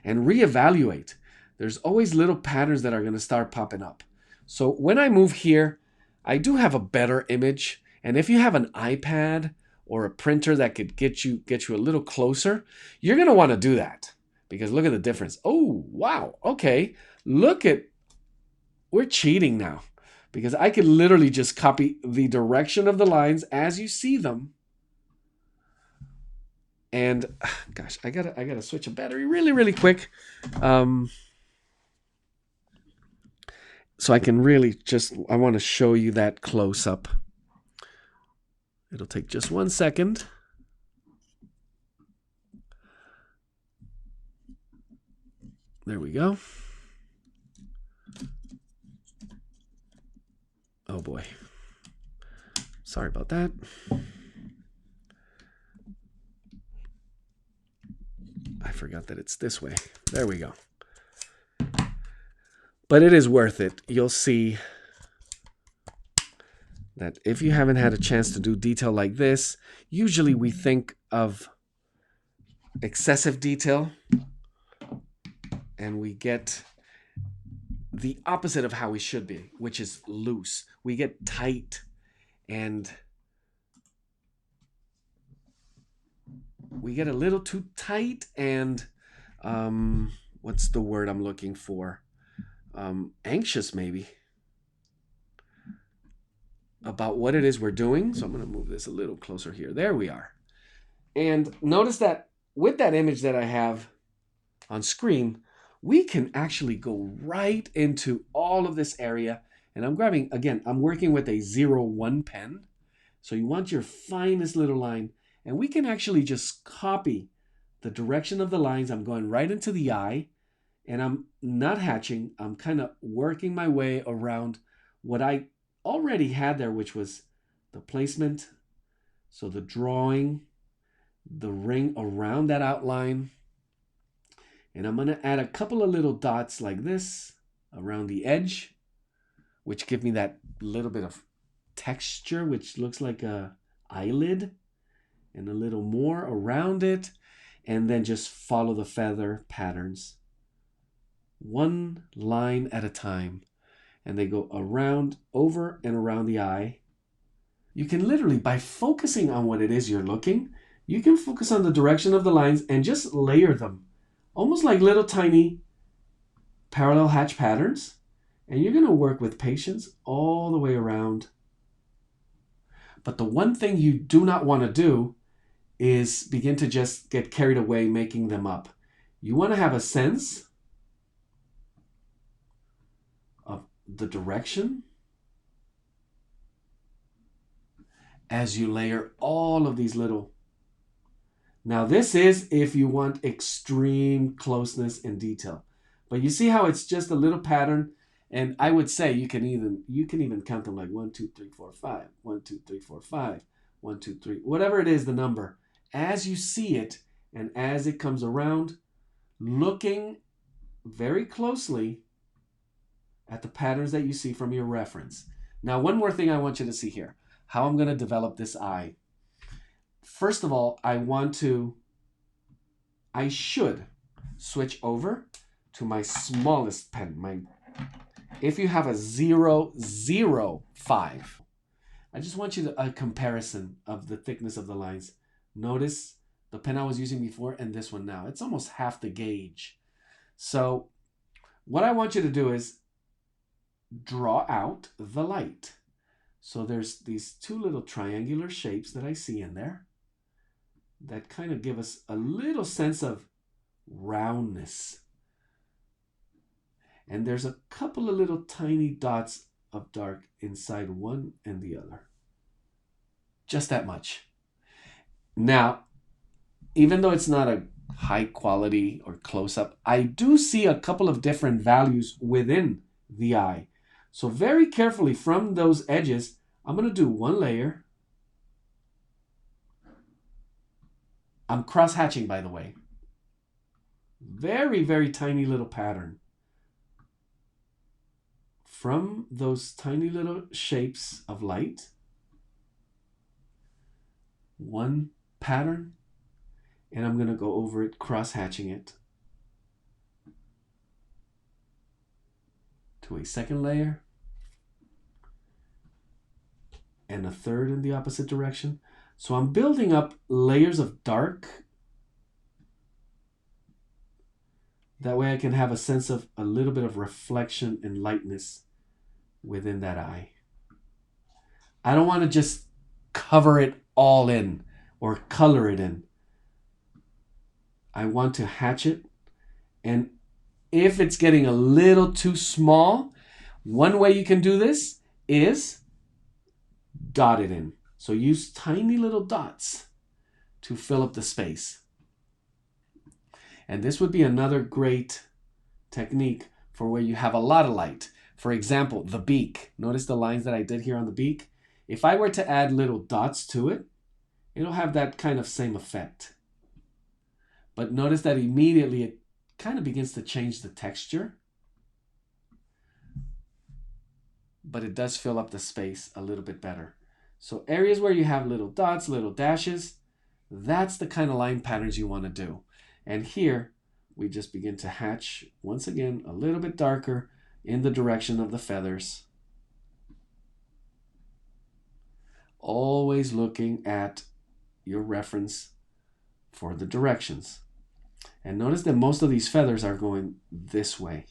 and reevaluate. There's always little patterns that are going to start popping up. So when I move here, I do have a better image. And if you have an iPad or a printer that could get you a little closer, you're going to want to do that. Because look at the difference. Oh, wow. Okay. We're cheating now. because I can literally just copy the direction of the lines as you see them. And gosh, I gotta switch a battery really quick. So I can really I want to show you that close up. It'll take just 1 second. There we go. Oh boy. Sorry about that. I forgot that it's this way. There we go. But it is worth it. You'll see that if you haven't had a chance to do detail like this, usually we think of excessive detail and we get the opposite of how we should be, which is loose. We get tight and we get a little too tight and what's the word I'm looking for? Anxious maybe about what it is we're doing. So I'm going to move this a little closer here. There we are. And notice that with that image that I have on screen, we can actually go right into all of this area. And I'm grabbing, again, I'm working with a 01 pen. So you want your finest little line. And we can actually just copy the direction of the lines. I'm going right into the eye. And I'm not hatching. I'm kind of working my way around what I already had there, which was the placement. So the drawing, the ring around that outline. And I'm going to add a couple of little dots like this around the edge, which give me that little bit of texture, which looks like a eyelid, and a little more around it. And then just follow the feather patterns, one line at a time. And they go around, over and around the eye. You can literally, by focusing on what it is you're looking, you can focus on the direction of the lines and just layer them, almost like little tiny parallel hatch patterns. And you're going to work with patience all the way around. But the one thing you do not want to do is begin to just get carried away making them up. You want to have a sense of the direction as you layer all of these little. Now this is if you want extreme closeness and detail. But you see how it's just a little pattern, and I would say you can even count them like 1, 2, 3, 4, 5, 1, 2, 3, 4, 5, 1, 2, 3, whatever it is, the number. As you see it and as it comes around, looking very closely at the patterns that you see from your reference. Now, one more thing I want you to see here, how I'm going to develop this eye. First of all, I should switch over to my smallest pen. If you have a 005, I just want you to a comparison of the thickness of the lines. Notice the pen I was using before and this one now. It's almost half the gauge. So what I want you to do is draw out the light. So there's these two little triangular shapes that I see in there that kind of give us a little sense of roundness. And there's a couple of little tiny dots of dark inside one and the other. Just that much. Now, even though it's not a high quality or close-up, I do see a couple of different values within the eye. So very carefully from those edges, I'm going to do one layer. I'm cross-hatching, by the way. Very, very tiny little pattern. From those tiny little shapes of light, one pattern, and I'm going to go over it, cross-hatching it to a second layer and a third in the opposite direction. So I'm building up layers of dark. That way I can have a sense of a little bit of reflection and lightness within that eye. I don't want to just cover it all in or color it in. I want to hatch it, and if it's getting a little too small, one way you can do this is dot it in. So use tiny little dots to fill up the space. And this would be another great technique for where you have a lot of light. For example, the beak. Notice the lines that I did here on the beak. If I were to add little dots to it, it'll have that kind of same effect. But notice that immediately it kind of begins to change the texture. But it does fill up the space a little bit better. So areas where you have little dots, little dashes, that's the kind of line patterns you want to do. And here we just begin to hatch, once again, a little bit darker in the direction of the feathers. Always looking at your reference for the directions. And notice that most of these feathers are going this way.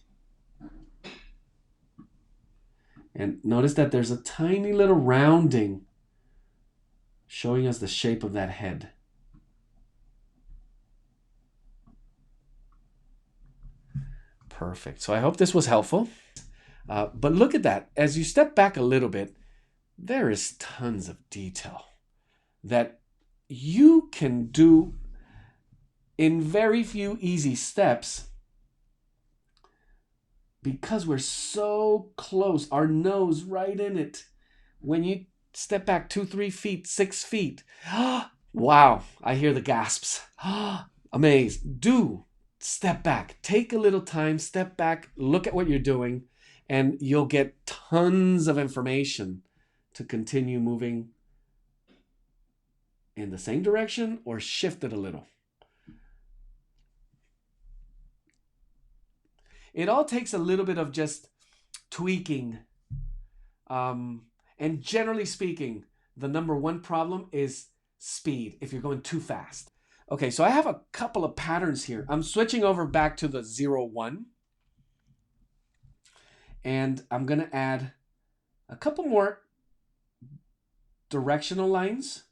And notice that there's a tiny little rounding showing us the shape of that head. Perfect. So I hope this was helpful. But look at that. As you step back a little bit, there is tons of detail that you can do in very few easy steps because we're so close, our nose right in it. When you step back 2, 3 feet, 6 feet, wow, I hear the gasps. Amazed. Do step back. Take a little time, step back, look at what you're doing, and you'll get tons of information to continue moving in the same direction or shift it a little. It all takes a little bit of just tweaking. And generally speaking, the number one problem is speed if you're going too fast. Okay, so I have a couple of patterns here. I'm switching over back to the 0-1. And I'm going to add a couple more directional lines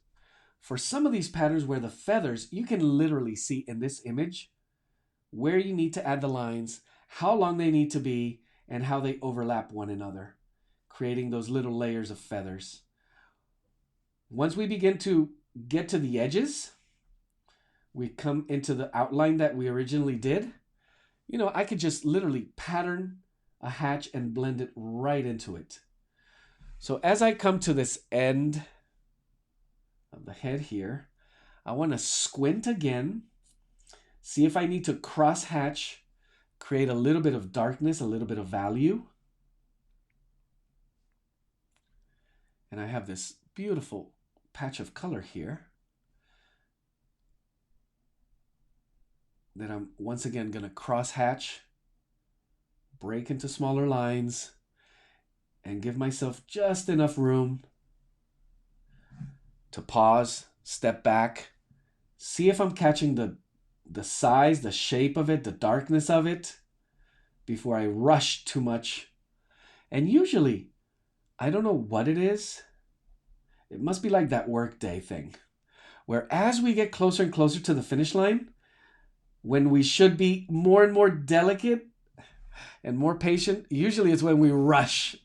for some of these patterns where the feathers, you can literally see in this image where you need to add the lines, how long they need to be, and how they overlap one another, creating those little layers of feathers. Once we begin to get to the edges, we come into the outline that we originally did. You know, I could just literally pattern a hatch and blend it right into it. So as I come to this end of the head here, I want to squint again, see if I need to cross hatch, create a little bit of darkness, a little bit of value. And I have this beautiful patch of color here that I'm once again going to cross hatch, break into smaller lines, and give myself just enough room to pause, step back, see if I'm catching the size, the shape of it, the darkness of it before I rush too much. And usually, I don't know what it is. It must be like that workday thing, where as we get closer and closer to the finish line, when we should be more and more delicate and more patient, usually it's when we rush.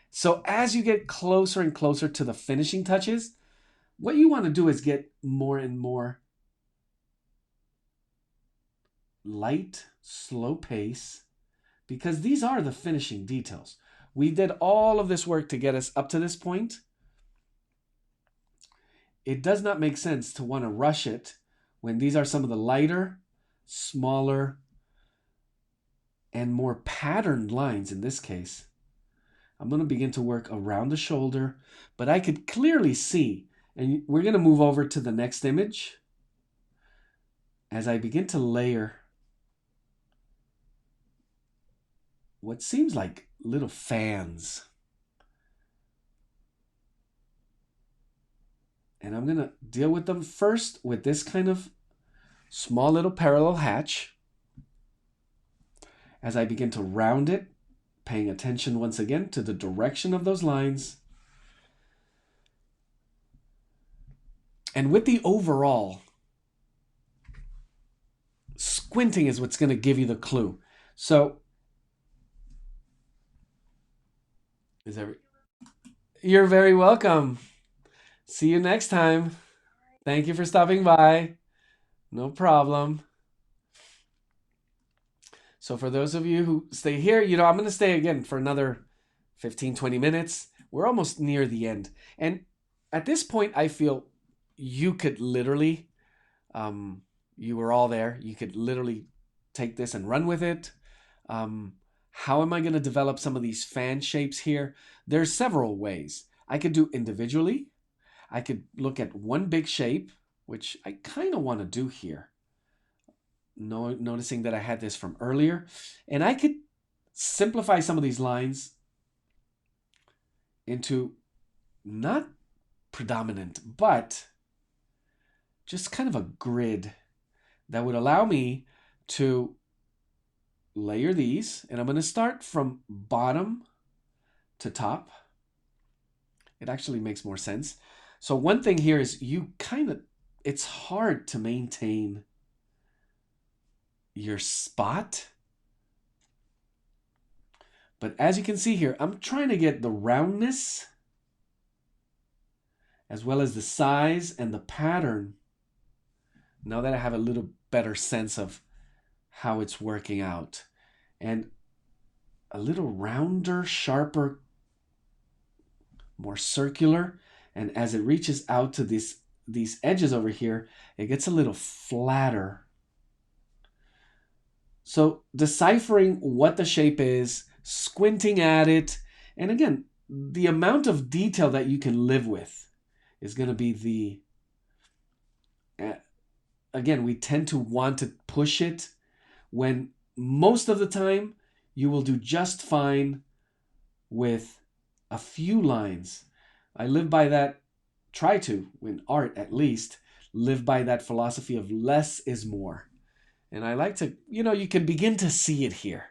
So as you get closer and closer to the finishing touches, what you want to do is get more and more light, slow pace, because these are the finishing details. We did all of this work to get us up to this point. It does not make sense to want to rush it when these are some of the lighter, smaller, and more patterned lines in this case. I'm going to begin to work around the shoulder, but I could clearly see, and we're going to move over to the next image as I begin to layer what seems like little fans. And I'm going to deal with them first with this kind of small little parallel hatch as I begin to round it paying attention once again to the direction of those lines. And with the overall, squinting is what's going to give you the clue. So, you're very welcome. See you next time. Thank you for stopping by. No problem. So for those of you who stay here, I'm going to stay again for another 15, 20 minutes. We're almost near the end. And at this point, I feel you could literally, you were all there. You could literally take this and run with it. How am I going to develop some of these fan shapes here? There's several ways. I could do individually. I could look at one big shape, which I kind of want to do here. Noticing that I had this from earlier. And I could simplify some of these lines into not predominant, but just kind of a grid that would allow me to layer these. And I'm going to start from bottom to top. It actually makes more sense. So one thing here is it's hard to maintain your spot. But as you can see here, I'm trying to get the roundness as well as the size and the pattern. Now that I have a little better sense of how it's working out. And a little rounder, sharper, more circular. And as it reaches out to these edges over here, it gets a little flatter. So deciphering what the shape is, squinting at it, and again, the amount of detail that you can live with is going to be again, we tend to want to push it when most of the time you will do just fine with a few lines. I live by that, try to, in art at least, live by that philosophy of less is more. And I like to, you can begin to see it here.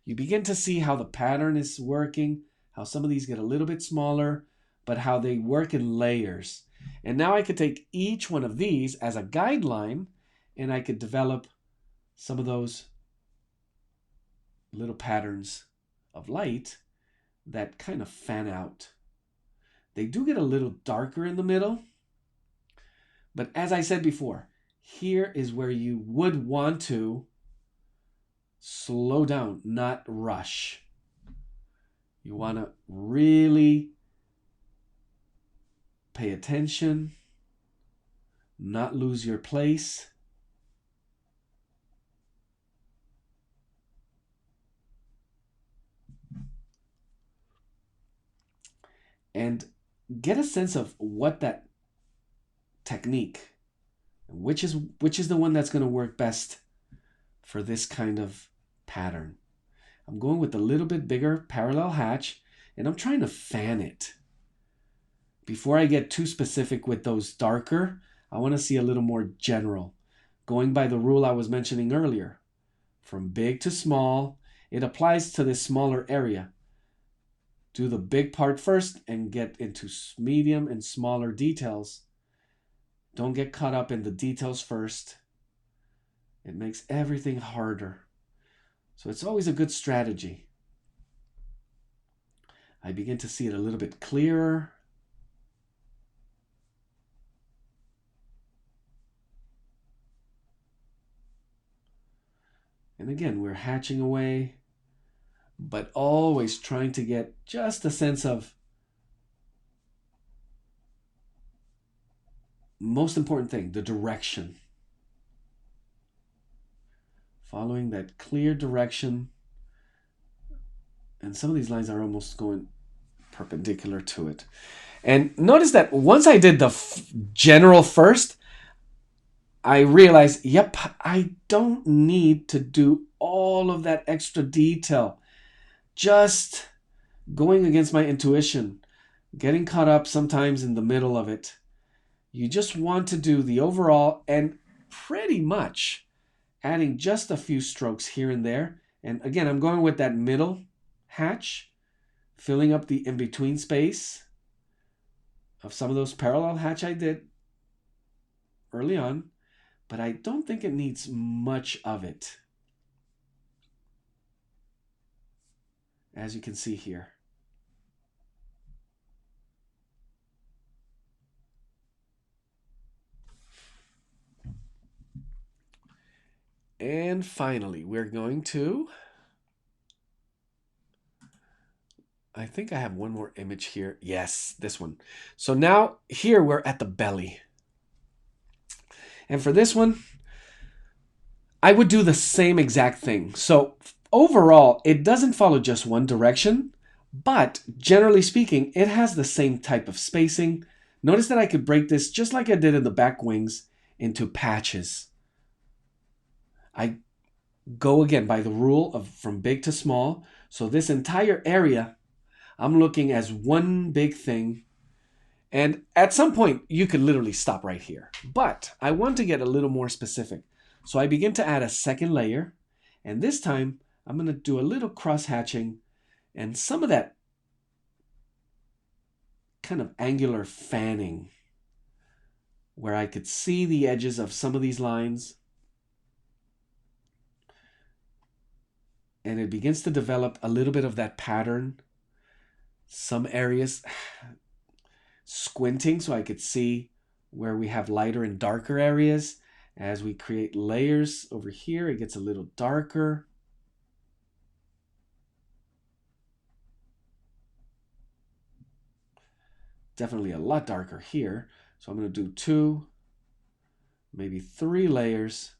You begin to see how the pattern is working, how some of these get a little bit smaller, but how they work in layers. And now I could take each one of these as a guideline, and I could develop some of those little patterns of light that kind of fan out. They do get a little darker in the middle, but as I said before, here is where you would want to slow down, not rush. You want to really pay attention, not lose your place. And get a sense of what that technique, which is the one that's going to work best for this kind of pattern. I'm going with a little bit bigger parallel hatch, and I'm trying to fan it. Before I get too specific with those darker, I want to see a little more general. Going by the rule I was mentioning earlier, from big to small, it applies to this smaller area. Do the big part first and get into medium and smaller details. Don't get caught up in the details first. It makes everything harder. So it's always a good strategy. I begin to see it a little bit clearer. And again, we're hatching away, but always trying to get just a sense of most important thing, the direction. Following that clear direction. And some of these lines are almost going perpendicular to it. And notice that once I did the general first, I realized, yep, I don't need to do all of that extra detail. Just going against my intuition, getting caught up sometimes in the middle of it. You just want to do the overall and pretty much adding just a few strokes here and there. And again, I'm going with that middle hatch, filling up the in-between space of some of those parallel hatch I did early on, but I don't think it needs much of it, as you can see here. And finally, we're going to, I think I have one more image here. Yes, this one. So now here we're at the belly. And for this one, I would do the same exact thing. So overall, it doesn't follow just one direction, but generally speaking, it has the same type of spacing. Notice that I could break this just like I did in the back wings into patches. I go again by the rule of from big to small. So this entire area, I'm looking as one big thing. And at some point, you could literally stop right here. But I want to get a little more specific. So I begin to add a second layer. And this time, I'm going to do a little cross-hatching and some of that kind of angular fanning where I could see the edges of some of these lines. And it begins to develop a little bit of that pattern. Some areas squinting so I could see where we have lighter and darker areas. As we create layers over here, it gets a little darker. Definitely a lot darker here. So I'm going to do 2, maybe 3 layers,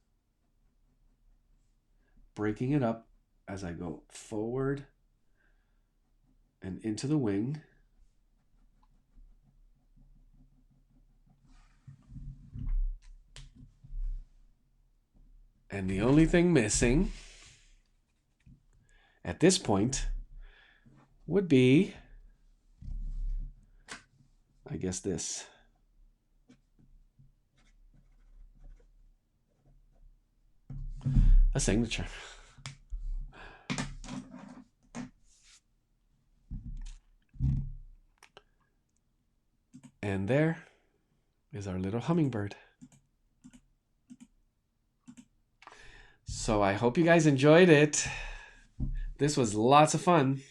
breaking it up as I go forward and into the wing. And the only thing missing at this point would be, I guess, this. A signature. And there is our little hummingbird. So I hope you guys enjoyed it. This was lots of fun.